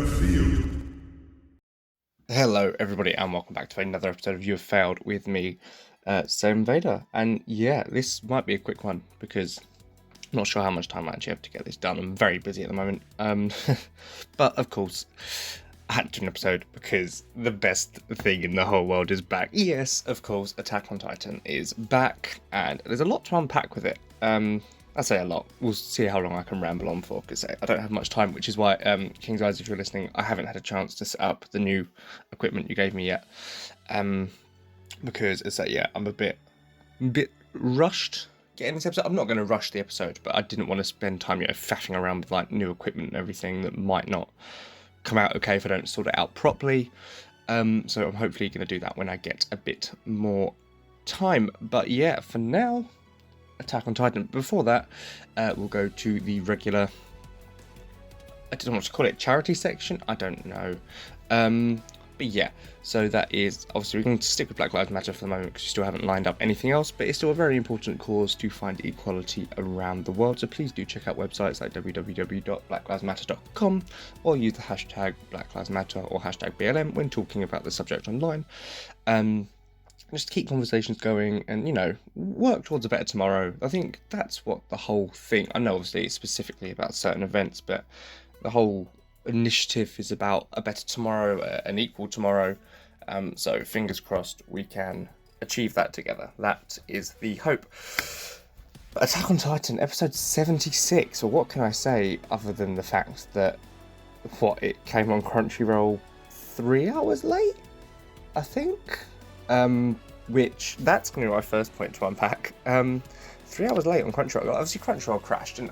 field. Hello, everybody, and welcome back to another episode of You Have Failed with me, SaiyanVader. And yeah, this might be a quick one because I'm not sure how much time I actually have to get this done. I'm very busy at the moment. But of course, I had to do an episode because the best thing in the whole world is back. Yes, of course, Attack on Titan is back, and there's a lot to unpack with it. I say a lot. We'll see how long I can ramble on for, because I don't have much time, which is why, King's Eyes, if you're listening, I haven't had a chance to set up the new equipment you gave me yet. Because it's yeah, I'm a bit rushed getting this episode. I'm not going to rush the episode, but I didn't want to spend time, faffing around with like new equipment and everything that might not come out okay if I don't sort it out properly. So I'm hopefully going to do that when I get a bit more time. But yeah, for now, Attack on Titan. Before that, we'll go to the regular, I don't know what to call it, charity section? I don't know. But yeah, so that is, obviously we're going to stick with Black Lives Matter for the moment because we still haven't lined up anything else, but it's still a very important cause to find equality around the world. So please do check out websites like www.blacklivesmatter.com or use the hashtag Black Lives Matter or hashtag BLM when talking about the subject online. Just keep conversations going and, work towards a better tomorrow. I think that's what the whole thing, I know obviously it's specifically about certain events, but the whole initiative is about a better tomorrow, an equal tomorrow. So fingers crossed we can achieve that together. That is the hope. Attack on Titan, episode 76, or what can I say other than the fact that, it came on Crunchyroll 3 hours late, I think? Which, that's going to be my first point to unpack. 3 hours late on Crunchyroll. Obviously Crunchyroll crashed, and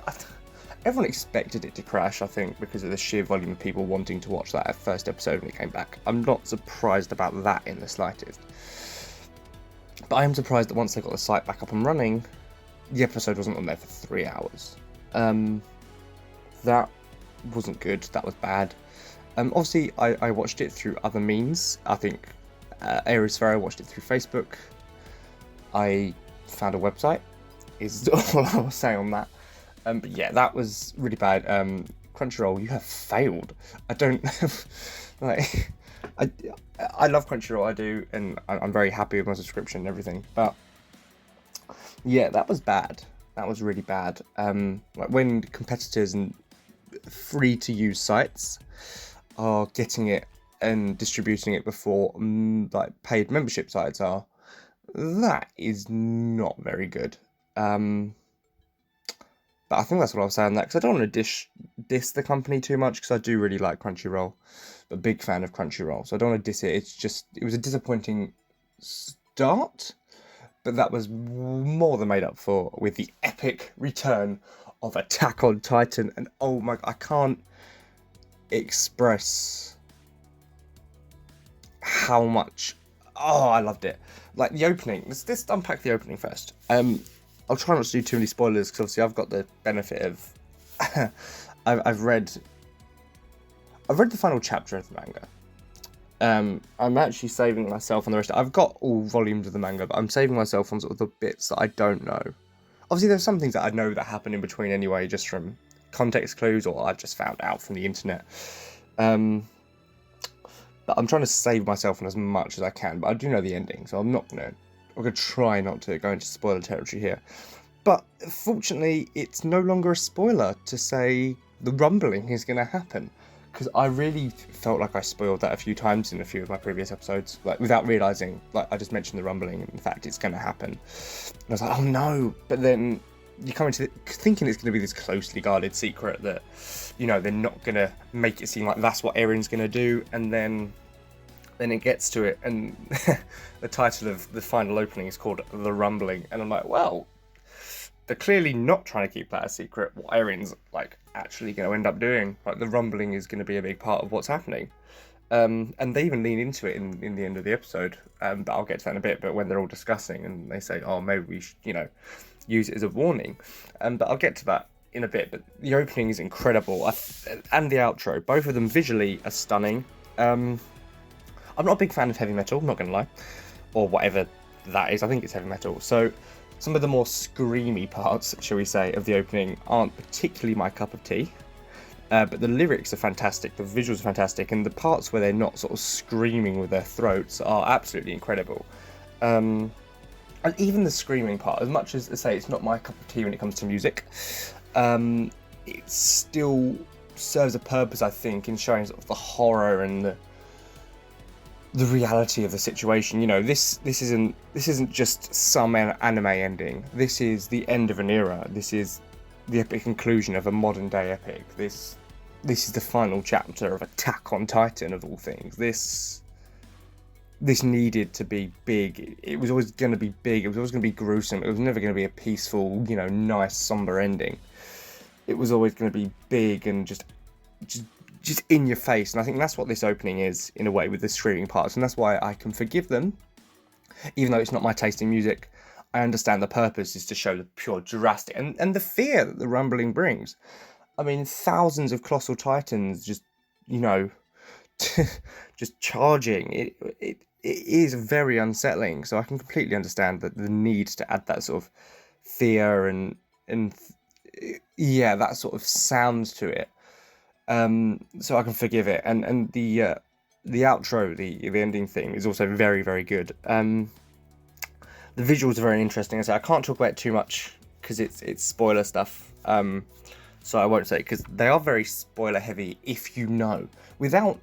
everyone expected it to crash, I think, because of the sheer volume of people wanting to watch that first episode when it came back. I'm not surprised about that in the slightest. But I am surprised that once they got the site back up and running, the episode wasn't on there for 3 hours. That wasn't good, that was bad. Obviously, I watched it through other means. I think Aerosfera watched it through Facebook. I found a website, is all I will say on that. But yeah, that was really bad. Crunchyroll, you have failed. I don't like. I love Crunchyroll, I do, and I'm very happy with my subscription and everything. But yeah, that was bad. That was really bad. Like when competitors and free to use sites are getting it and distributing it before like paid membership sites are, that is not very good. But I think that's what I was saying that, because I don't want to diss the company too much, because I do really like Crunchyroll. I'm a big fan of Crunchyroll, so I don't want to diss it. It was a disappointing start, but that was more than made up for with the epic return of Attack on Titan. And oh my, I can't express how much, I loved it. Like the opening, let's unpack the opening first. I'll try not to do too many spoilers, because obviously I've got the benefit of I've read the final chapter of the manga. I'm actually saving myself on the rest. I've got all volumes of the manga, but I'm saving myself on sort of the bits that I don't know. Obviously there's some things that I know that happen in between anyway, just from context clues, or I've just found out from the internet. But I'm trying to save myself on as much as I can, but I do know the ending, so I'm gonna try not to go into spoiler territory here. But fortunately, it's no longer a spoiler to say the rumbling is going to happen, because I really felt like I spoiled that a few times in a few of my previous episodes, like without realising. Like I just mentioned the rumbling, and in fact it's going to happen. And I was like, oh no! But then you come into thinking it's going to be this closely guarded secret that, they're not going to make it seem like that's what Eren's going to do, and then it gets to it, and the title of the final opening is called The Rumbling, and I'm like, well, they're clearly not trying to keep that a secret, what Eren's actually going to end up doing. Like, the rumbling is going to be a big part of what's happening. And they even lean into it in the end of the episode, but I'll get to that in a bit. But when they're all discussing and they say, oh, maybe we should, use it as a warning. But I'll get to that in a bit. But the opening is incredible, and the outro, both of them visually are stunning. I'm not a big fan of heavy metal, I'm not going to lie, or whatever that is. I think it's heavy metal. So some of the more screamy parts, shall we say, of the opening aren't particularly my cup of tea. But the lyrics are fantastic, the visuals are fantastic, and the parts where they're not sort of screaming with their throats are absolutely incredible. And even the screaming part, as much as I say it's not my cup of tea when it comes to music, it still serves a purpose, I think, in showing sort of the horror and the reality of the situation. You know, this isn't just some anime ending. This is the end of an era. This is the epic conclusion of a modern day epic. This is the final chapter of Attack on Titan, of all things. This needed to be big. It was always going to be big. It was always going to be gruesome. It was never going to be a peaceful, you know, nice, somber ending. It was always going to be big and just in your face. And I think that's what this opening is, in a way, with the screaming parts. And that's why I can forgive them, even though it's not my taste in music. I understand the purpose is to show the pure drastic and the fear that the rumbling brings. I mean, thousands of colossal titans just, you know, just charging. It is very unsettling. So I can completely understand the need to add that sort of fear and yeah, that sort of sound to it. So I can forgive it. And the outro, the ending theme is also very, very good. The visuals are very interesting. So I can't talk about it too much because it's spoiler stuff. So I won't say, because they are very spoiler heavy if you know. Without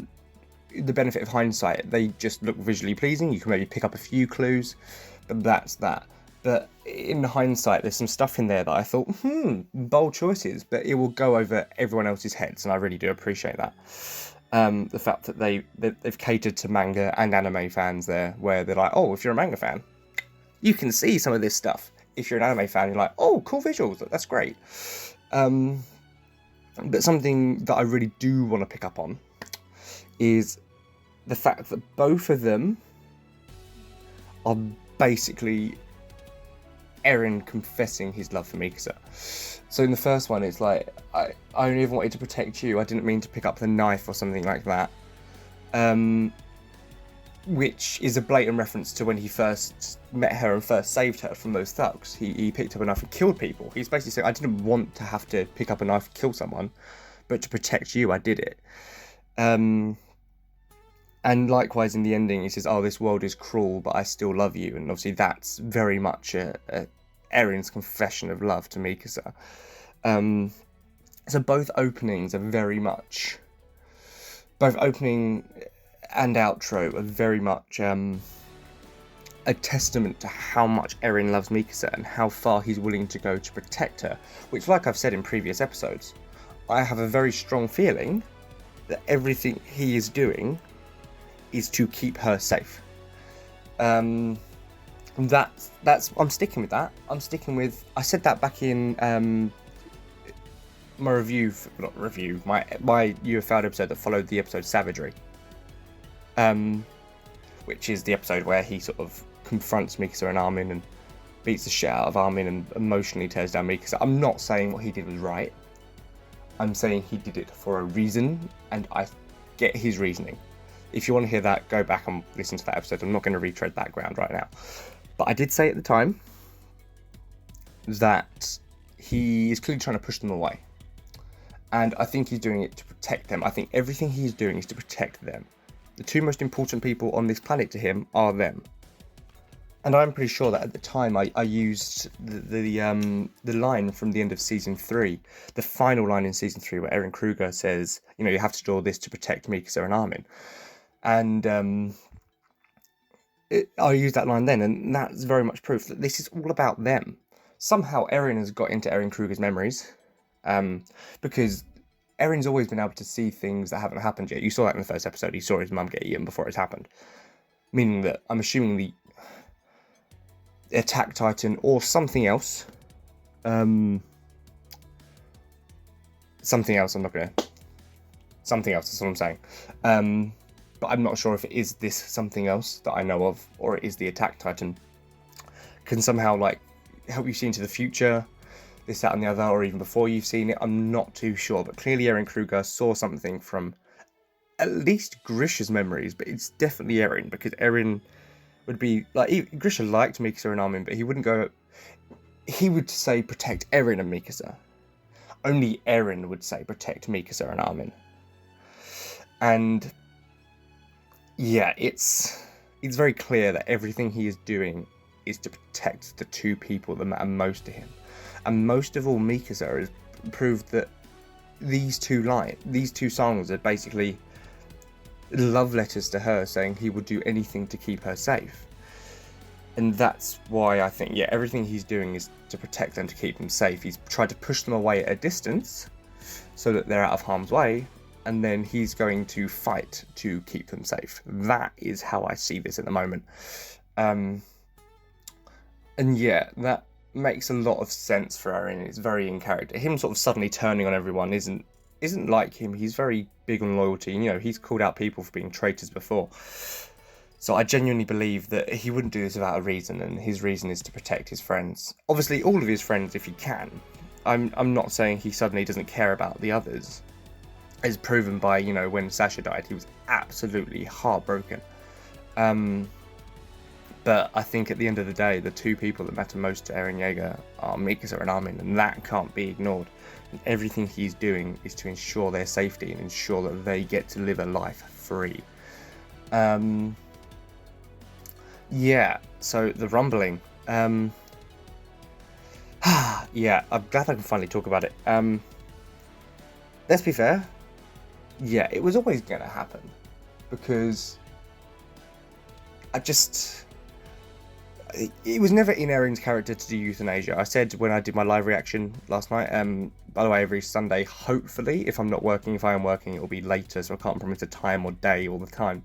the benefit of hindsight, they just look visually pleasing. You can maybe pick up a few clues, but that's that. But in hindsight, there's some stuff in there that I thought, bold choices, but it will go over everyone else's heads, and I really do appreciate that. The fact that they've catered to manga and anime fans there, where they're like, oh, if you're a manga fan, you can see some of this stuff. If you're an anime fan, you're like, oh, cool visuals, that's great. But something that I really do want to pick up on is the fact that both of them are basically Eren confessing his love for Mikasa. So in the first one, it's like, I only ever wanted to protect you. I didn't mean to pick up the knife or something like that. Which is a blatant reference to when he first met her and first saved her from those thugs. He picked up a knife and killed people. He's basically saying, I didn't want to have to pick up a knife and kill someone, but to protect you, I did it. And likewise in the ending, he says, oh, this world is cruel, but I still love you. And obviously that's very much Eren's confession of love to Mikasa. So both openings are very much... Both opening and outro are very much a testament to how much Eren loves Mikasa and how far he's willing to go to protect her. Which, like I've said in previous episodes, I have a very strong feeling that everything he is doing is to keep her safe. I'm sticking with that. I said that back in my UFO episode that followed the episode Savagery. Which is the episode where he sort of confronts Mikasa and Armin and beats the shit out of Armin and emotionally tears down Mikasa. I'm not saying what he did was right. I'm saying he did it for a reason, and I get his reasoning. If you want to hear that, go back and listen to that episode. I'm not going to retread that ground right now. But I did say at the time that he is clearly trying to push them away. And I think he's doing it to protect them. I think everything he's doing is to protect them. The two most important people on this planet to him are them. And I'm pretty sure that at the time I used the line from the end of Season 3, the final line in Season 3 where Eren Kruger says, you know, you have to do all this to protect Mikasa and Armin. And I used that line then, and that's very much proof that this is all about them. Somehow Eren has got into Eren Kruger's memories, because Eren's always been able to see things that haven't happened yet. You saw that in the first episode. He saw his mum get eaten before it's happened. Meaning that I'm assuming the Attack Titan or something else. Something else, something else, that's what I'm saying. But I'm not sure if it is this something else that I know of, or it is the Attack Titan. Can somehow, like, help you see into the future, this, that, and the other, or even before you've seen it. I'm not too sure, but clearly Eren Kruger saw something from at least Grisha's memories, but it's definitely Eren, because Eren would be, like, Grisha liked Mikasa and Armin, but he wouldn't go, he would say protect Eren and Mikasa. only Eren would say protect Mikasa and Armin. And yeah, it's very clear that everything he is doing is to protect the two people that matter most to him. And most of all, Mikasa has proved that these two songs are basically love letters to her, saying he would do anything to keep her safe. And that's why I think, everything he's doing is to protect them, to keep them safe. He's tried to push them away at a distance so that they're out of harm's way, and then he's going to fight to keep them safe. That is how I see this at the moment. And that makes a lot of sense for Eren. It's very in character. Him sort of suddenly turning on everyone isn't like him. He's very big on loyalty. He's called out people for being traitors before. So I genuinely believe that he wouldn't do this without a reason, and his reason is to protect his friends. Obviously, all of his friends, if he can. I'm not saying he suddenly doesn't care about the others. As proven by, when Sasha died, he was absolutely heartbroken. But I think at the end of the day, the two people that matter most to Eren Yeager are Mikasa and Armin, and that can't be ignored. And everything he's doing is to ensure their safety and ensure that they get to live a life free. So the rumbling. I'm glad I can finally talk about it. Let's be fair. It was always going to happen. Because it was never in Eren's character to do euthanasia. I said when I did my live reaction last night, by the way, every Sunday, hopefully, if I'm not working, if I am working, it will be later, so I can't promise a time or day all the time.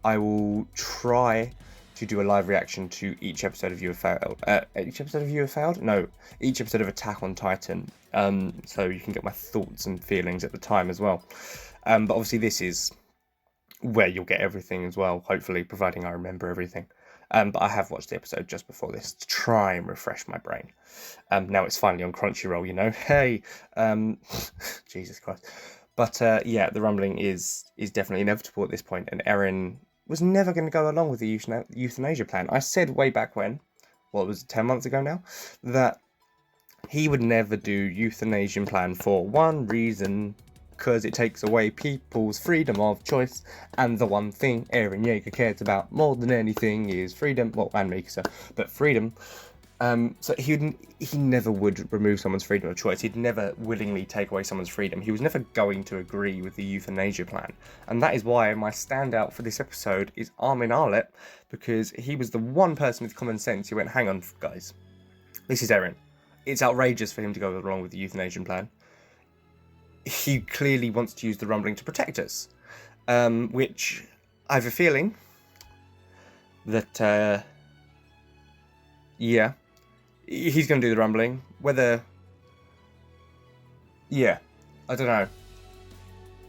I will try to do a live reaction to each episode of You Have Failed. Each episode of You Have Failed? No, each episode of Attack on Titan. So you can get my thoughts and feelings at the time as well. But obviously this is where you'll get everything as well, hopefully, providing I remember everything. But I have watched the episode just before this to try and refresh my brain. Now it's finally on Crunchyroll, Hey! Jesus Christ. But the rumbling is definitely inevitable at this point, and Eren was never going to go along with the euthanasia plan. I said way back when, 10 months ago now, that he would never do euthanasia plan for one reason, because it takes away people's freedom of choice, and the one thing Eren Yeager cares about more than anything is freedom, and Mikasa, but freedom. So he never would remove someone's freedom of choice. He'd never willingly take away someone's freedom. He was never going to agree with the euthanasia plan. And that is why my standout for this episode is Armin Arlet, because he was the one person with common sense who went, hang on, guys, this is Eren. It's outrageous for him to go along with the euthanasia plan. He clearly wants to use the rumbling to protect us, which I have a feeling that, he's going to do the rumbling. Whether, I don't know.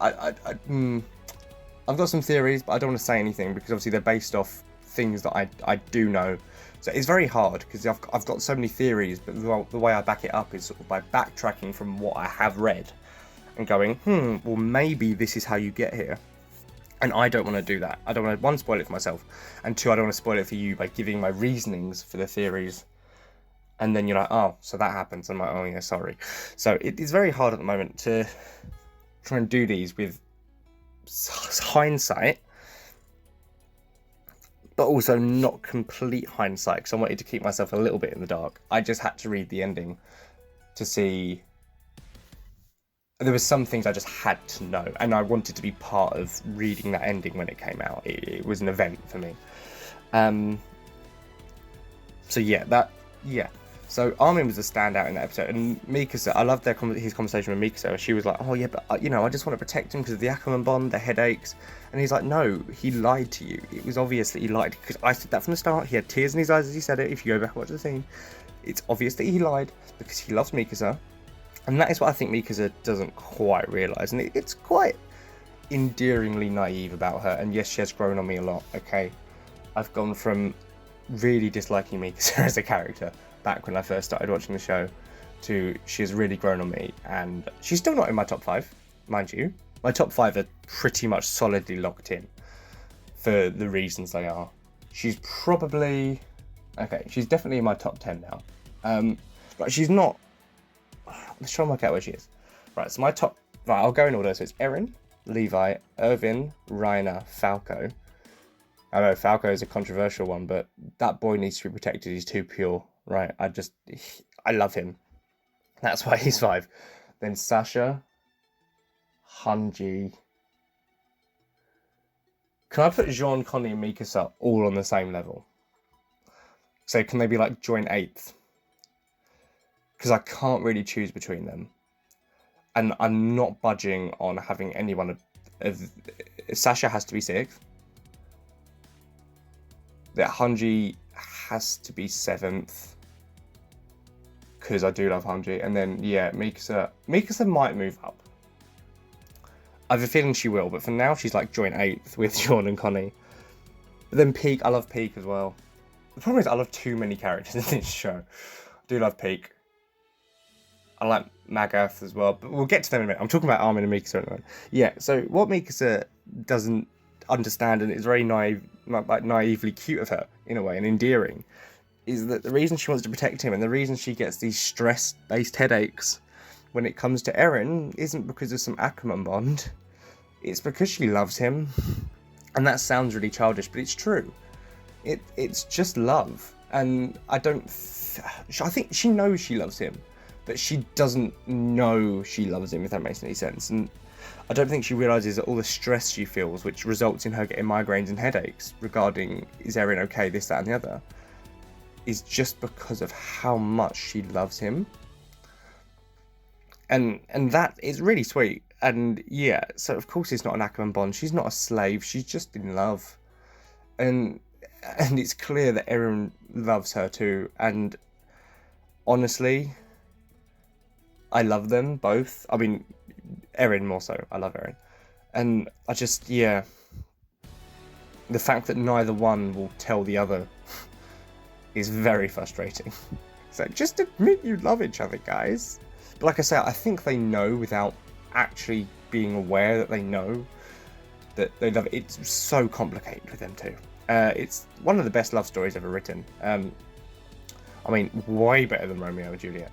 I've got some theories, but I don't want to say anything because obviously they're based off things that I do know. So it's very hard because I've got so many theories, but the way I back it up is sort of by backtracking from what I have read and going, well, maybe this is how you get here. And I don't want to do that. I don't want to, one, spoil it for myself, and two, I don't want to spoil it for you by giving my reasonings for the theories. And then you're like, oh, so that happens. I'm like, oh yeah, sorry. So it's very hard at the moment to try and do these with hindsight, but also not complete hindsight, because I wanted to keep myself a little bit in the dark. I just had to read the ending to see. There were some things I just had to know, and I wanted to be part of reading that ending when it came out. It was an event for me. So Armin was a standout in that episode, and Mikasa, I loved his conversation with Mikasa. She was like, oh yeah, but I just want to protect him because of the Ackerman bond, the headaches. And he's like, no, he lied to you. It was obvious that he lied, because I said that from the start. He had tears in his eyes as he said it. If you go back and watch the scene, it's obvious that he lied because he loves Mikasa. And that is what I think Mikasa doesn't quite realise. And it's quite endearingly naive about her. And yes, she has grown on me a lot, okay? I've gone from really disliking Mikasa as a character back when I first started watching the show to she has really grown on me. And she's still not in my top 5, mind you. My top 5 are pretty much solidly locked in for the reasons they are. She's probably... Okay, she's definitely in my top 10 now. But she's not... Let's try and work out where she is. Right, so my top... Right, I'll go in order. So it's Eren, Levi, Irvin, Reiner, Falco. I know Falco is a controversial one, but that boy needs to be protected. He's too pure, right? I love him. That's why he's 5. Then Sasha, Hanji. Can I put Jean, Connie, and Mikasa all on the same level? So can they be like joint 8th? Because I can't really choose between them. And I'm not budging on having anyone of Sasha has to be 6th. That Hanji has to be 7th. Because I do love Hanji. And then, yeah, Mikasa might move up. I have a feeling she will, but for now she's like joint 8th with Sean and Connie. But then Peak, I love Peak as well. The problem is I love too many characters in this show. I do love Peak. I like Magath as well, but we'll get to them in a minute. I'm talking about Armin and Mikasa at the moment. Yeah, so what Mikasa doesn't understand, and it's very naive, like naively cute of her, in a way, and endearing, is that the reason she wants to protect him and the reason she gets these stress-based headaches when it comes to Eren isn't because of some Ackerman bond. It's because she loves him. And that sounds really childish, but it's true. It's just love. And I think she knows she loves him, but she doesn't know she loves him, if that makes any sense. And I don't think she realises that all the stress she feels, which results in her getting migraines and headaches regarding is Eren okay, this, that and the other, is just because of how much she loves him. And that is really sweet. And yeah, so of course it's not an Ackerman bond. She's not a slave. She's just in love. And it's clear that Eren loves her too. And honestly, I love them both. I mean, Eren more so. I love Eren. And I just, yeah. The fact that neither one will tell the other is very frustrating. So just admit you love each other, guys. But like I say, I think they know without actually being aware that they know that they love it. It's so complicated with them too. It's one of the best love stories ever written. I mean, way better than Romeo and Juliet.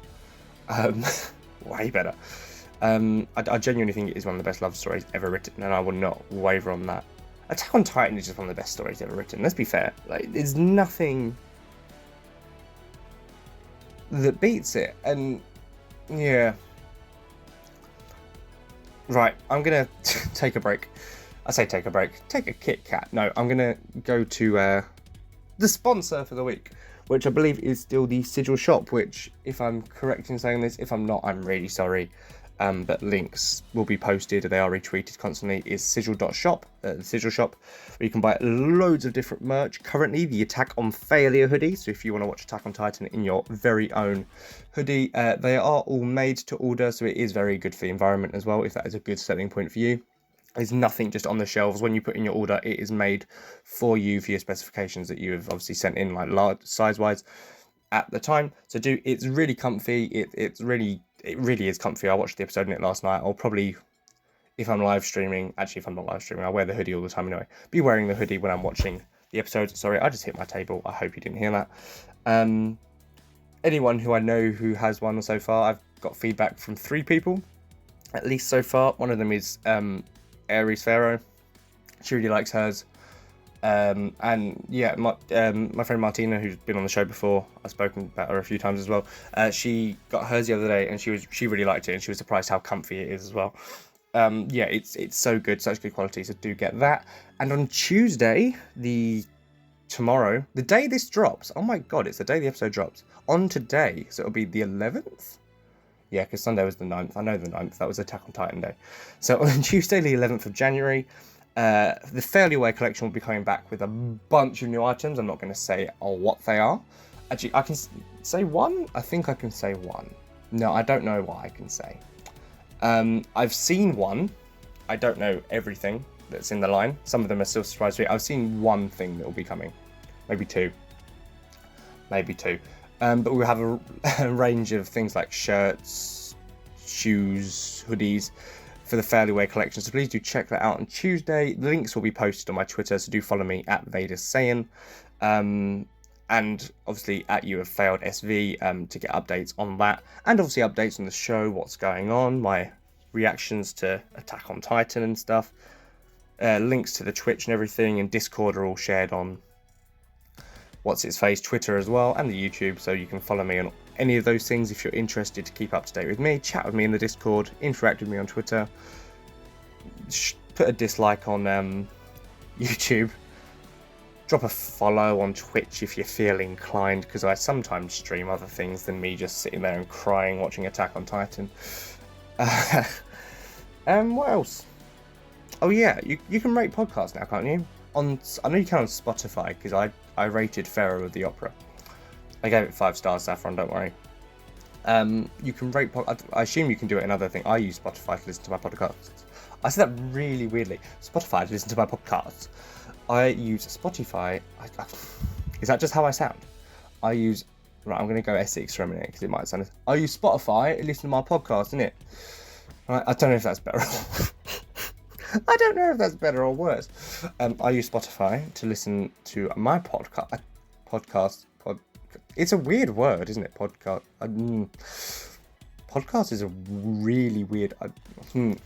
Way better. I genuinely think it is one of the best love stories ever written, and I will not waver on that. Attack on Titan is just one of the best stories ever written. Let's be fair. Like, there's nothing that beats it, and yeah. Right, I'm gonna take a break. I say take a break. Take a Kit Kat. No, I'm gonna go to the sponsor for the week, which I believe is still the Sigil shop, which, if I'm correct in saying this, if I'm not, I'm really sorry. But links will be posted, they are retweeted constantly, is sigil.shop, the Sigil shop, where you can buy loads of different merch. Currently, the Attack on Failure hoodie, so if you want to watch Attack on Titan in your very own hoodie, they are all made to order, so it is very good for the environment as well, if that is a good selling point for you. There's nothing just on the shelves. When you put in your order, it is made for you, for your specifications that you have obviously sent in, like large size-wise, at the time. So it's really comfy, it really is comfy. I watched the episode in it last night. I'll probably, if I'm live streaming, actually if I'm not live streaming, I wear the hoodie all the time anyway, be wearing the hoodie when I'm watching the episode. Sorry, I just hit my table. I hope you didn't hear that. Anyone who I know who has one so far, I've got feedback from 3 people, at least so far. One of them is Aries Pharaoh. She really likes hers. And yeah, my friend Martina, who's been on the show before, I've spoken about her a few times as well. She got hers the other day, and she really liked it, and she was surprised how comfy it is as well. Yeah, it's so good, such good quality. So do get that. And on Tuesday, tomorrow, the day this drops. Oh my god, it's the day the episode drops. On today, so it'll be the 11th. Yeah, because Sunday was the 9th. I know the 9th. That was Attack on Titan Day. So on Tuesday, the 11th of January. The Fairly Way collection will be coming back with a bunch of new items. I'm not going to say what they are. Actually, I can say one. I think I can say one. No, I don't know what I can say. I've seen one. I don't know everything that's in the line. Some of them are still surprised me. I've seen one thing that will be coming. Maybe two. But we'll have a range of things like shirts, shoes, hoodies, for the Fairly Way collection, so please do check that out on Tuesday. The links will be posted on my Twitter, so do follow me at Vader Saiyan, and obviously at You Have Failed SV to get updates on that, and obviously updates on the show, what's going on, my reactions to Attack on Titan and stuff. Links to the Twitch and everything and Discord are all shared on Twitter as well, and the YouTube, so you can follow me on any of those things if you're interested to keep up to date with me, chat with me in the Discord, interact with me on Twitter, put a dislike on YouTube, drop a follow on Twitch if you feel inclined, because I sometimes stream other things than me just sitting there and crying watching Attack on Titan. What else? Oh yeah, you can rate podcasts now, can't you? I know you can on Spotify, because I rated Pharaoh of the Opera. I gave it 5 stars, Saffron, don't worry. You can rate I assume you can do it in other things. I use Spotify to listen to my podcasts. I said that really weirdly. Spotify to listen to my podcasts. I use Spotify. Is that just how I sound? Right, I'm going to go Essex for a minute, because it might sound... I use Spotify to listen to my podcast, innit? Right, I don't know if that's better. I don't know if that's better or worse. I use Spotify to listen to my podcast. It's a weird word, isn't it? Podcast. Podcast is a really weird.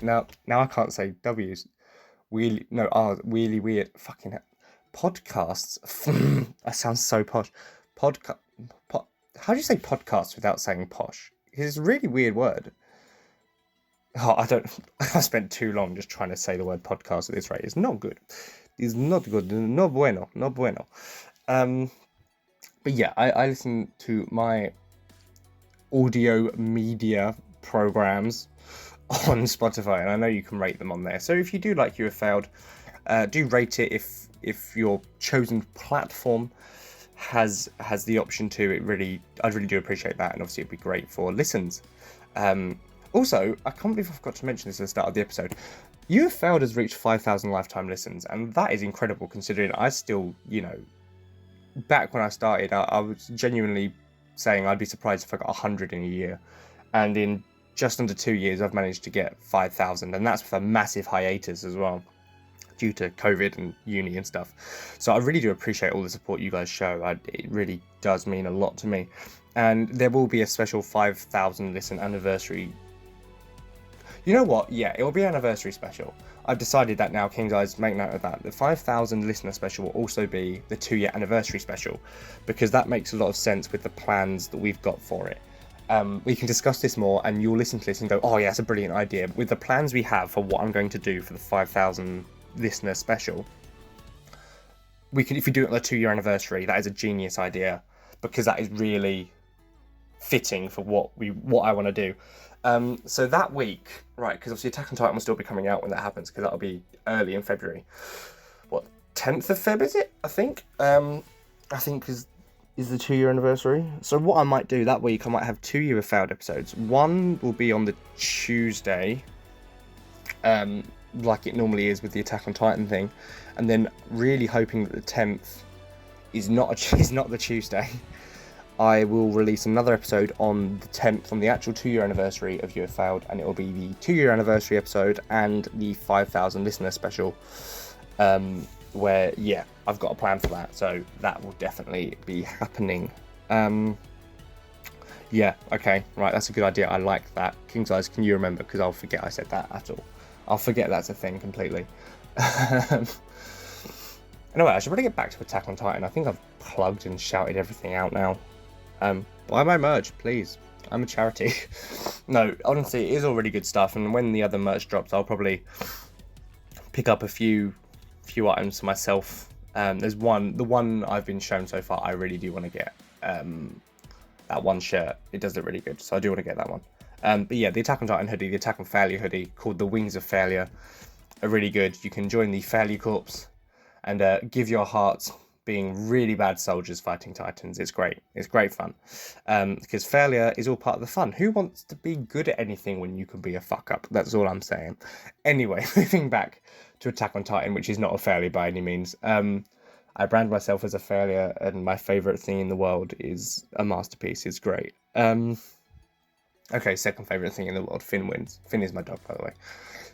Now I can't say W's. Really weird. Fucking hell. Podcasts. That sounds so posh. How do you say podcast without saying posh? It's a really weird word. Oh, I spent too long just trying to say the word podcast at this rate. It's not good. It's not good. No bueno. No bueno. But yeah, I listen to my audio media programs on Spotify, and I know you can rate them on there. So if you do like You Have Failed, do rate it if your chosen platform has the option to. I'd really do appreciate that, and obviously it'd be great for listens. Also, I can't believe I forgot to mention this at the start of the episode. You Have Failed has reached 5,000 lifetime listens, and that is incredible considering I still, back when I started, I was genuinely saying I'd be surprised if I got 100 in a year. And in just under 2 years, I've managed to get 5,000, and that's with a massive hiatus as well, due to COVID and uni and stuff. So I really do appreciate all the support you guys show. It really does mean a lot to me. And there will be a special 5,000 listen anniversary. You know what? Yeah, it will be an anniversary special. I've decided that now, King's Eyes, make note of that. The 5,000 listener special will also be the 2-year anniversary special, because that makes a lot of sense with the plans that we've got for it. We can discuss this more, and you'll listen to this and go, oh yeah, it's a brilliant idea. With the plans we have for what I'm going to do for the 5,000 listener special, if we do it on the 2-year anniversary, that is a genius idea, because that is really fitting for what I want to do. So that week, right, because obviously Attack on Titan will still be coming out when that happens, because that'll be early in February. What, 10th of Feb is it? I think is the 2-year anniversary. So what I might do that week, I might have 2 You Have Failed episodes. One will be on the Tuesday, like it normally is with the Attack on Titan thing, and then really hoping that the 10th is not the Tuesday. I will release another episode on the 10th, on the actual 2-year anniversary of You Have Failed, and it will be the 2-year anniversary episode and the 5,000 listener special, where, yeah, I've got a plan for that, so that will definitely be happening. Yeah, okay, right, that's a good idea, I like that. King's Eyes, can you remember, because I'll forget I said that at all. I'll forget that's a thing completely. Anyway, I should really get back to Attack on Titan. I think I've plugged and shouted everything out now. Buy my merch, please. I'm a charity. No, honestly, it is all really good stuff, and when the other merch drops, I'll probably pick up a few items for myself. There's the one I've been shown so far, I really do want to get. That one shirt, it does look really good, so I do want to get that one. But yeah, the Attack on Titan hoodie, the Attack on Failure hoodie, called the Wings of Failure, are really good. You can join the Failure Corps and give your hearts being really bad soldiers fighting Titans. It's great. It's great fun. Because failure is all part of the fun. Who wants to be good at anything when you can be a fuck up? That's all I'm saying. Anyway, moving back to Attack on Titan, which is not a failure by any means. I brand myself as a failure, and my favourite thing in the world is a masterpiece. It's great. Okay, second favourite thing in the world, Finn wins. Finn is my dog, by the way.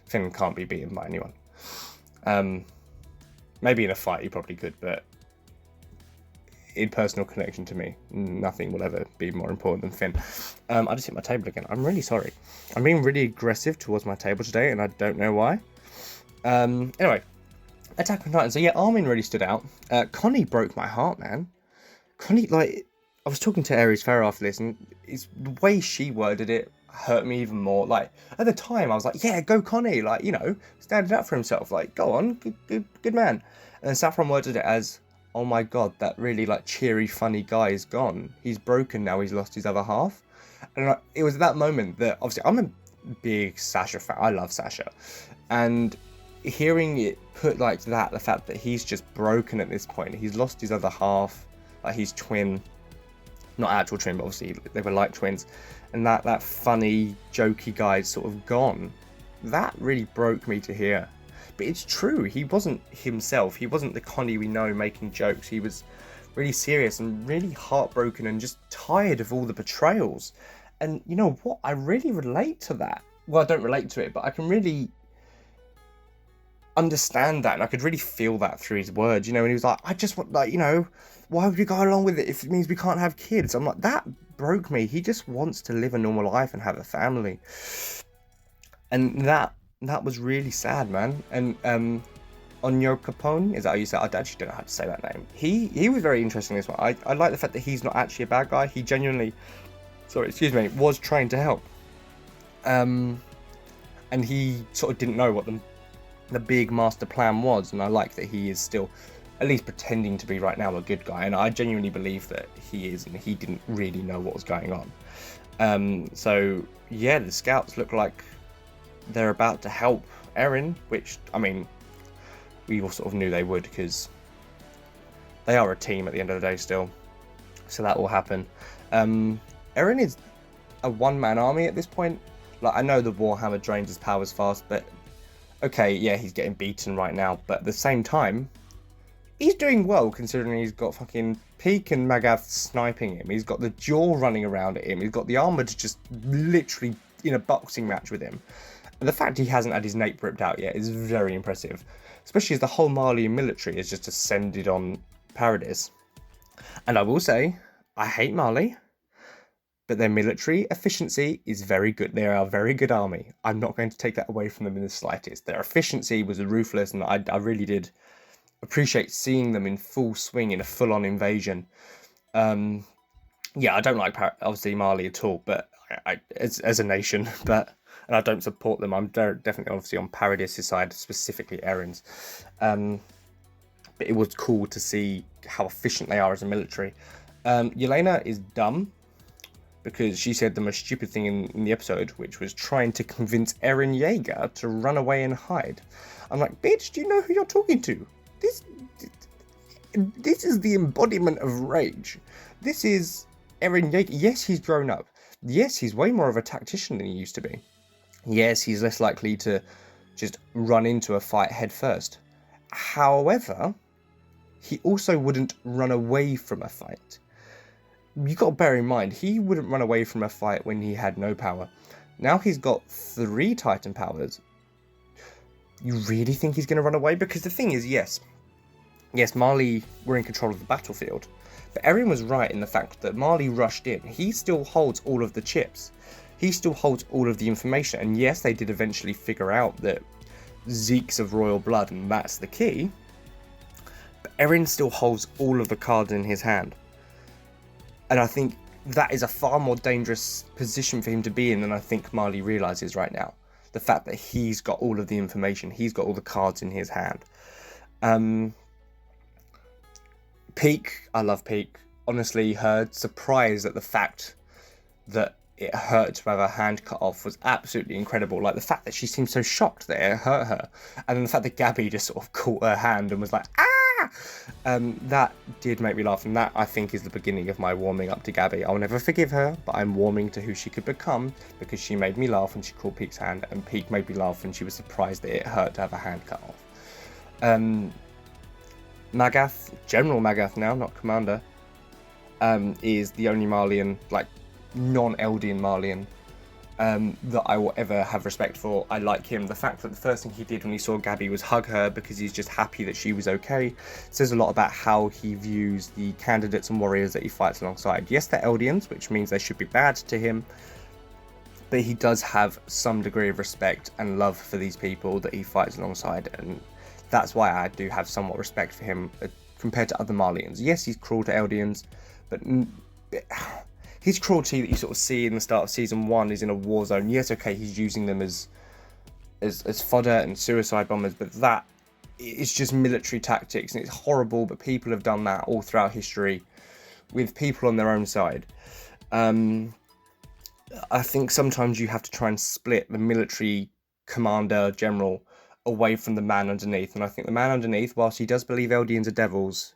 Finn can't be beaten by anyone. Maybe in a fight he probably could, but in personal connection to me. Nothing will ever be more important than Finn. I just hit my table again. I'm really sorry. I'm being really aggressive towards my table today, and I don't know why. Anyway, Attack on Titan. So yeah, Armin really stood out. Connie broke my heart, man. Connie, like, I was talking to Ares Farah after this, and the way she worded it hurt me even more. Like, at the time, I was like, yeah, go Connie, like, you know, standing up for himself, like, go on, good man. And then Saffron worded it as, oh my god, that really, like, cheery, funny guy is gone. He's broken now, he's lost his other half. And it was at that moment that, obviously, I'm a big Sasha fan, I love Sasha. And hearing it put like that, the fact that he's just broken at this point, he's lost his other half, like his twin, not actual twin, but obviously they were like twins, and that funny, jokey guy's sort of gone. That really broke me to hear. But it's true, he wasn't himself. He wasn't the Connie we know making jokes. He was really serious and really heartbroken and just tired of all the betrayals. And you know what? I really relate to that. Well, I don't relate to it, but I can really understand that, and I could really feel that through his words, you know, and he was like, I just want, like, you know, why would we go along with it if it means we can't have kids? I'm like, that broke me. He just wants to live a normal life and have a family. And that was really sad, man. And Onyo Capone, is that how you say it? I actually don't know how to say that name. He was very interesting in this one. I like the fact that he's not actually a bad guy. He genuinely, was trying to help. And he sort of didn't know what the big master plan was, and I like that he is still at least pretending to be right now a good guy, and I genuinely believe that he is, and he didn't really know what was going on. So yeah, the scouts look like they're about to help Eren, which, I mean, we all sort of knew they would, because they are a team at the end of the day still, so that will happen. Eren is a one-man army at this point. Like, I know the Warhammer drains his powers fast, but okay, yeah, he's getting beaten right now, but at the same time, he's doing well considering he's got fucking Peak and Magath sniping him. He's got the Jaw running around at him. He's got the Armored just literally in a boxing match with him. And the fact he hasn't had his nape ripped out yet is very impressive, especially as the whole Malian military has just ascended on Paradis. And I will say, I hate Mali, but their military efficiency is very good. They are a very good army. I'm not going to take that away from them in the slightest. Their efficiency was ruthless, and I really did appreciate seeing them in full swing in a full-on invasion. Yeah, I don't like, obviously, Mali at all, but as a nation, and I don't support them. I'm definitely, obviously, on Paradis' side, specifically Eren's. But it was cool to see how efficient they are as a military. Yelena is dumb, because she said the most stupid thing in the episode, which was trying to convince Eren Yeager to run away and hide. I'm like, bitch, do you know who you're talking to? This is the embodiment of rage. This is Eren Yeager. Yes, he's grown up. Yes, he's way more of a tactician than he used to be. Yes, he's less likely to just run into a fight head first. However, he also wouldn't run away from a fight. You got to bear in mind, he wouldn't run away from a fight when he had no power. Now he's got 3 Titan powers. You really think he's going to run away? Because the thing is, yes, Mali were in control of the battlefield, but Eren was right in the fact that Mali rushed in. He still holds all of the chips. He still holds all of the information. And yes, they did eventually figure out that Zeke's of royal blood, and that's the key. But Eren still holds all of the cards in his hand. And I think that is a far more dangerous position for him to be in than I think Mali realises right now. The fact that he's got all of the information, he's got all the cards in his hand. Peak, I love Peak. Honestly, her surprise at the fact that it hurt to have her hand cut off was absolutely incredible. Like, the fact that she seemed so shocked that it hurt her. And then the fact that Gabby just sort of caught her hand and was like, ah! That did make me laugh, and that, I think, is the beginning of my warming up to Gabby. I'll never forgive her, but I'm warming to who she could become, because she made me laugh when she caught Peak's hand, and Peak made me laugh when she was surprised that it hurt to have her hand cut off. Magath, General Magath now, not Commander, is the only Malian, like, non-Eldian Malian that I will ever have respect for. I like him. The fact that the first thing he did when he saw Gabby was hug her because he's just happy that she was okay says a lot about how he views the candidates and warriors that he fights alongside. Yes, they're Eldians, which means they should be bad to him, but he does have some degree of respect and love for these people that he fights alongside, and that's why I do have somewhat respect for him compared to other Marlians. Yes, he's cruel to Eldians, but his cruelty that you sort of see in the start of season 1 is in a war zone. Yes, okay, he's using them as fodder and suicide bombers, but that is just military tactics, and it's horrible, but people have done that all throughout history with people on their own side. I think sometimes you have to try and split the military commander general away from the man underneath, and I think the man underneath, whilst he does believe Eldians are devils,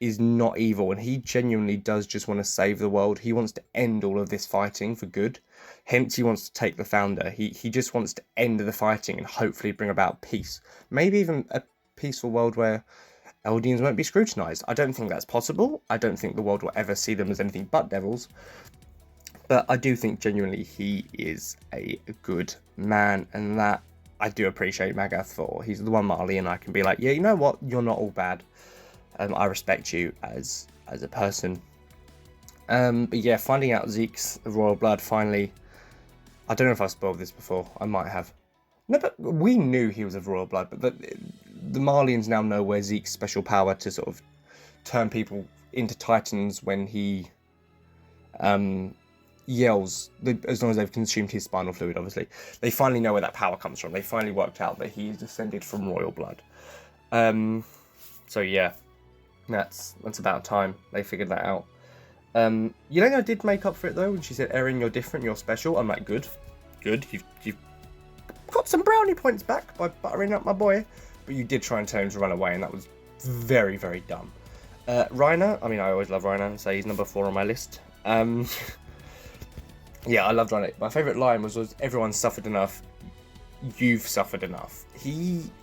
is not evil, and he genuinely does just want to save the world. He wants to end all of this fighting for good, hence he wants to take the founder. He just wants to end the fighting and hopefully bring about peace, maybe even a peaceful world where Eldians won't be scrutinized. I don't think that's possible. I don't think the world will ever see them as anything but devils, but I do think genuinely he is a good man, and that I do appreciate Magath for. He's the one Marley and I can be like, yeah, you know what, you're not all bad. I respect you as a person. But yeah, finding out Zeke's royal blood finally. I don't know if I spoiled this before. I might have. No, but we knew he was of royal blood. But the Marlians now know where Zeke's special power to sort of turn people into titans when he yells, as long as they've consumed his spinal fluid, obviously. They finally know where that power comes from. They finally worked out that he is descended from royal blood. So yeah. That's about time they figured that out. Yelena did make up for it though when she said, "Eren, you're different, you're special." I'm like, good. You've got some brownie points back by buttering up my boy, but you did try and tell him to run away, and that was very, very dumb. Reiner, I mean, I always love Reiner, so he's number 4 on my list. Yeah, I loved Reiner. My favourite line was "Everyone's suffered enough. You've suffered enough."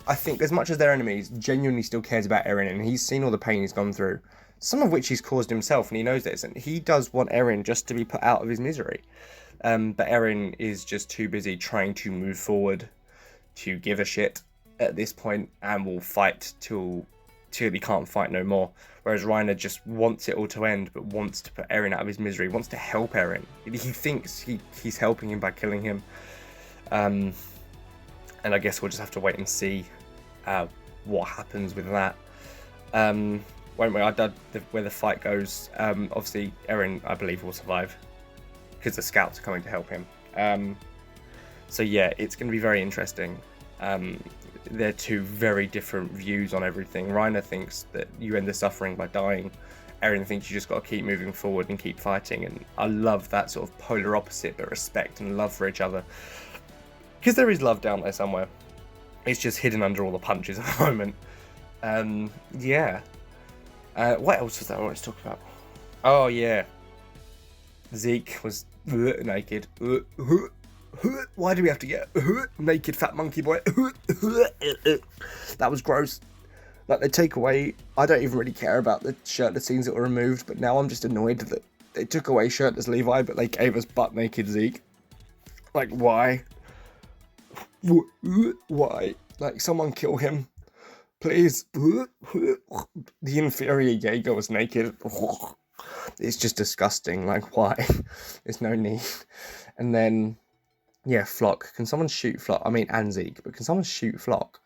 I think, as much as they're enemies, genuinely still cares about Eren, and he's seen all the pain he's gone through, some of which he's caused himself, and he knows this, and he does want Eren just to be put out of his misery. But Eren is just too busy trying to move forward to give a shit at this point, and will fight till he can't fight no more. Whereas Reiner just wants it all to end, but wants to put Eren out of his misery, wants to help Eren. He thinks he's helping him by killing him. And I guess we'll just have to wait and see what happens with that. Won't we? Where the fight goes. Obviously, Eren, I believe, will survive because the scouts are coming to help him. So yeah, it's going to be very interesting. They're two very different views on everything. Reiner thinks that you end the suffering by dying. Eren thinks you just got to keep moving forward and keep fighting. And I love that sort of polar opposite, but respect and love for each other. Because there is love down there somewhere. It's just hidden under all the punches at the moment. Yeah. What else was that I wanted to talk about? Oh, yeah. Zeke was naked. Why do we have to get naked, fat monkey boy? That was gross. Like, they take away... I don't even really care about the shirtless scenes that were removed, but now I'm just annoyed that they took away shirtless Levi, but they gave us butt naked Zeke. Like, why? Why? Like, someone kill him, please. The inferior Jaeger was naked. It's just disgusting. Like, why? There's no need. And then, yeah, Flock. Can someone shoot Flock? I mean, and Zeke, but can someone shoot Flock?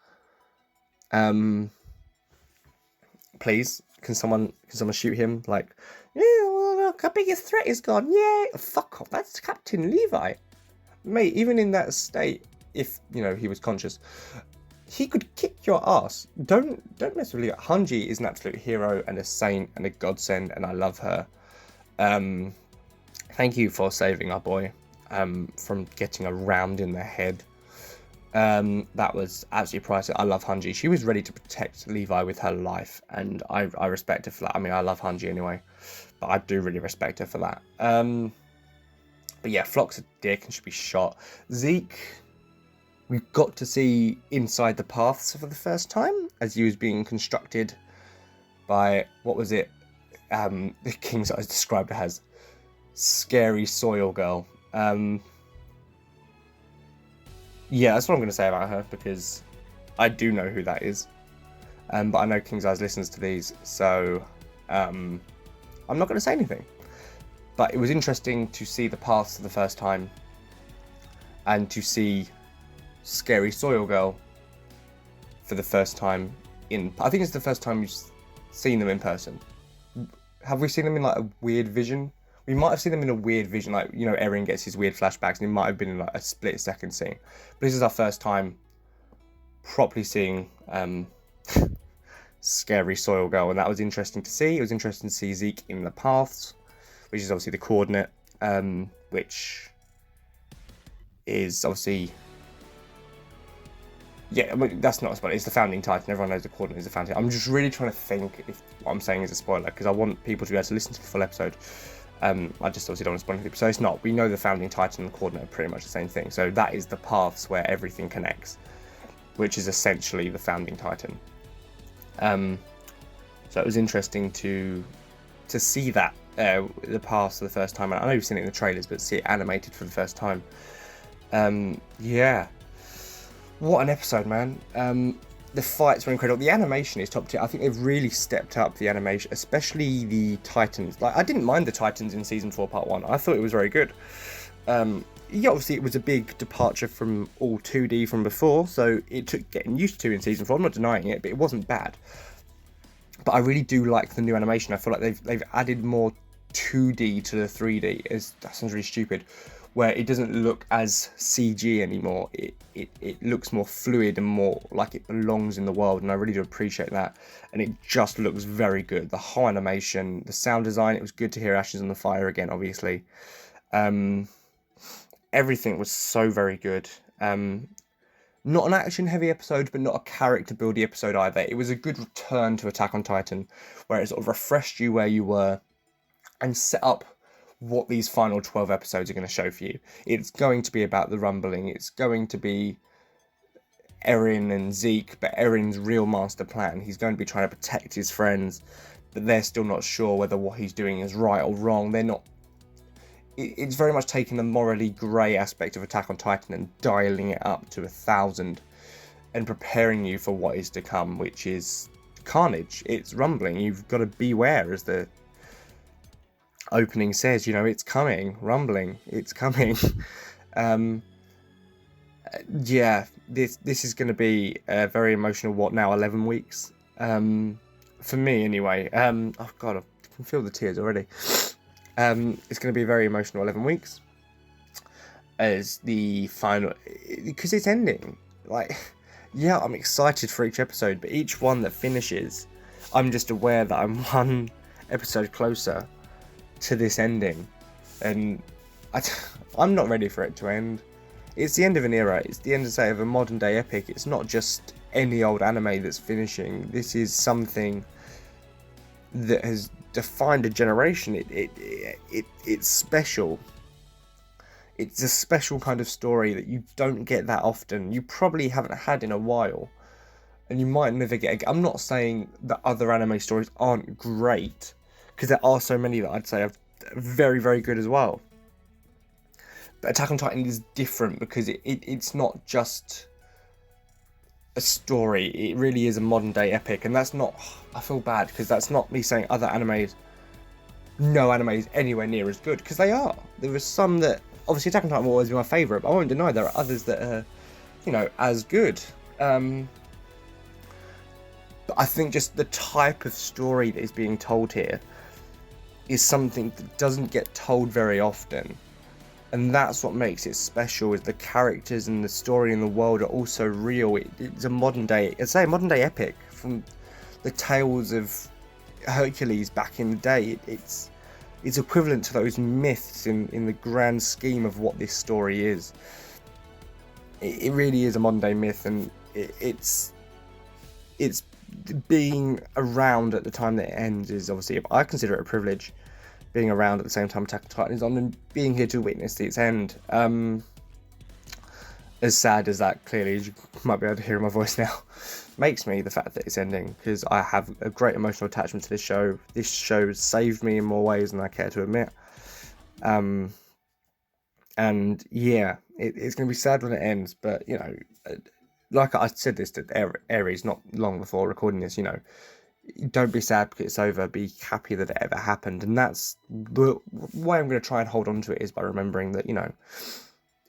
Please, can someone shoot him? Like, yeah, well, look, our biggest threat is gone. Yeah, fuck off. That's Captain Levi, mate. Even in that state, if he was conscious, he could kick your ass. Don't mess with Levi. Hanji is an absolute hero and a saint and a godsend, and I love her. Thank you for saving our boy from getting a round in the head. That was absolutely priceless. I love Hanji. She was ready to protect Levi with her life, and I respect her for that. I mean, I love Hanji anyway, but I do really respect her for that. But yeah, Flock's a dick and should be shot. Zeke, we've got to see inside the paths for the first time as he was being constructed by, what was it? The King's Eyes described it as scary soil girl. Yeah, that's what I'm going to say about her, because I do know who that is. But I know King's Eyes listens to these, so I'm not going to say anything. But it was interesting to see the paths for the first time, and to see Scary Soil Girl for the first time I think it's the first time you've seen them in person. Have we seen them in like a weird vision? We might have seen them in a weird vision, like, you know, Erin gets his weird flashbacks, and it might have been in like a split second scene. But this is our first time properly seeing Scary Soil Girl, and that was interesting to see. It was interesting to see Zeke in the paths, which is obviously the coordinate, which is obviously, yeah, I mean, that's not a spoiler. It's the founding titan. Everyone knows the coordinate is the founding. I'm just really trying to think if what I'm saying is a spoiler, because I want people to be able to listen to the full episode. I just obviously don't want to spoil anything. So it's not. We know the founding titan and the coordinate are pretty much the same thing. So that is the paths where everything connects, which is essentially the founding titan. So it was interesting to see that the paths for the first time. I know you've seen it in the trailers, but see it animated for the first time. Yeah. What an episode, man. The fights were incredible. The animation is top tier. I think they've really stepped up the animation, especially the Titans. Like, I didn't mind the Titans in Season 4, Part 1. I thought it was very good. Yeah, obviously it was a big departure from all 2D from before, so it took getting used to in Season 4. I'm not denying it, but it wasn't bad. But I really do like the new animation. I feel like they've added more 2D to the 3D. That sounds really stupid. Where it doesn't look as CG anymore. It looks more fluid and more like it belongs in the world, and I really do appreciate that. And it just looks very good. The whole animation, the sound design, it was good to hear Ashes on the Fire again, obviously. Everything was so very good. Not an action-heavy episode, but not a character-building episode either. It was a good return to Attack on Titan, where it sort of refreshed you where you were, and set up what these final 12 episodes are going to show for you. It's going to be about the rumbling. It's going to be Erin and Zeke, but Erin's real master plan. He's going to be trying to protect his friends, but they're still not sure whether what he's doing is right or wrong. They're not. It's very much taking the morally grey aspect of Attack on Titan and dialing it up to 1,000 and preparing you for what is to come, which is carnage. It's rumbling. You've got to beware, as the opening says, you know, it's coming, rumbling, it's coming. Yeah, this is going to be a very emotional, 11 weeks, for me anyway. Oh god, I can feel the tears already. It's going to be a very emotional 11 weeks as the final, because it's ending. Like, yeah, I'm excited for each episode, but each one that finishes, I'm just aware that I'm one episode closer to this ending, and I'm not ready for it to end. It's the end of an era. It's the end, say, of a modern day epic. It's not just any old anime that's finishing. This is something that has defined a generation. It's special. It's a special kind of story that you don't get that often. You probably haven't had in a while, and you might never get again. I'm not saying that other anime stories aren't great, because there are so many that I'd say are very, very good as well. But Attack on Titan is different because it's not just a story. It really is a modern day epic, and that's not. I feel bad because that's not me saying other animes. No anime is anywhere near as good, because they are. There are some that obviously Attack on Titan will always be my favourite, but I won't deny there are others that are, you know, as good. But I think just the type of story that is being told here is something that doesn't get told very often, and that's what makes it special. Is the characters and the story and the world are also real. It's a modern day, it's a modern day epic from the tales of Hercules back in the day. It's equivalent to those myths in the grand scheme of what this story is. It really is a modern day myth, and it's being around at the time that it ends is obviously, I consider it a privilege, being around at the same time Attack on Titan is on, and being here to witness its end. As sad as that clearly, as you might be able to hear in my voice now, makes me, the fact that it's ending, because I have a great emotional attachment to this show. This show saved me in more ways than I care to admit. And yeah, it's going to be sad when it ends, but you know, like I said this to Aries not long before recording this, you know, don't be sad because it's over, be happy that it ever happened. And that's the way I'm going to try and hold on to it, is by remembering that, you know,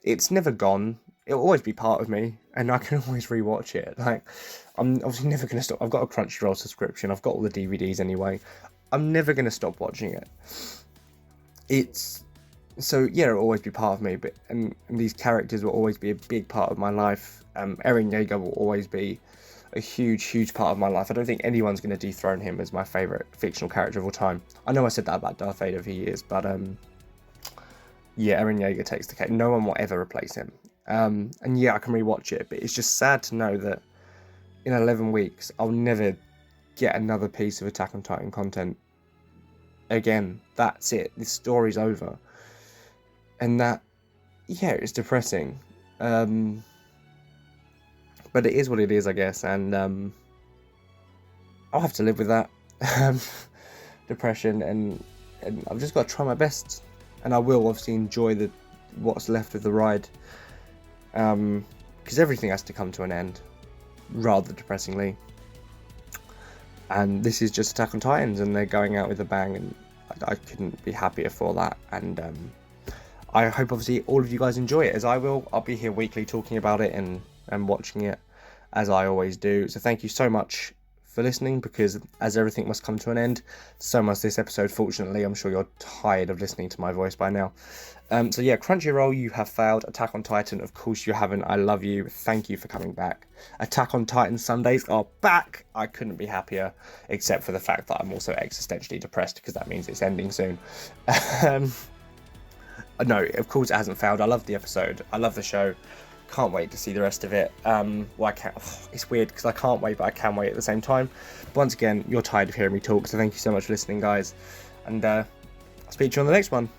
it's never gone. It'll always be part of me, and I can always rewatch it. Like, I'm obviously never going to stop. I've got a Crunchyroll subscription. I've got all the DVDs anyway. I'm never going to stop watching it. It's so yeah, it'll always be part of me. But and these characters will always be a big part of my life. Eren Yeager will always be a huge part of my life. I don't think anyone's going to dethrone him as my favourite fictional character of all time. I know I said that about Darth Vader for years, but yeah, Eren Yeager takes the cake. No one will ever replace him. And yeah, I can rewatch it, but it's just sad to know that in 11 weeks, I'll never get another piece of Attack on Titan content again. That's it. This story's over. And that, yeah, it's depressing. But it is what it is, I guess, and I'll have to live with that. Depression, and I've just got to try my best. And I will obviously enjoy what's left of the ride. Because everything has to come to an end, rather depressingly. And this is just Attack on Titans, and they're going out with a bang, and I couldn't be happier for that. And I hope obviously all of you guys enjoy it, as I will. I'll be here weekly talking about it and watching it, as I always do. So thank you so much for listening, because as everything must come to an end, so must this episode. Fortunately, I'm sure you're tired of listening to my voice by now. So yeah, Crunchyroll, you have failed. Attack on Titan, of course you haven't. I love you. Thank you for coming back. Attack on Titan Sundays are back. I couldn't be happier, except for the fact that I'm also existentially depressed, because that means it's ending soon. No, of course it hasn't failed. I love the episode. I love the show. Can't wait to see the rest of it. Well, I can't. It's weird because I can't wait, but I can wait at the same time. But once again, you're tired of hearing me talk, so thank you so much for listening, guys. And I'll speak to you on the next one.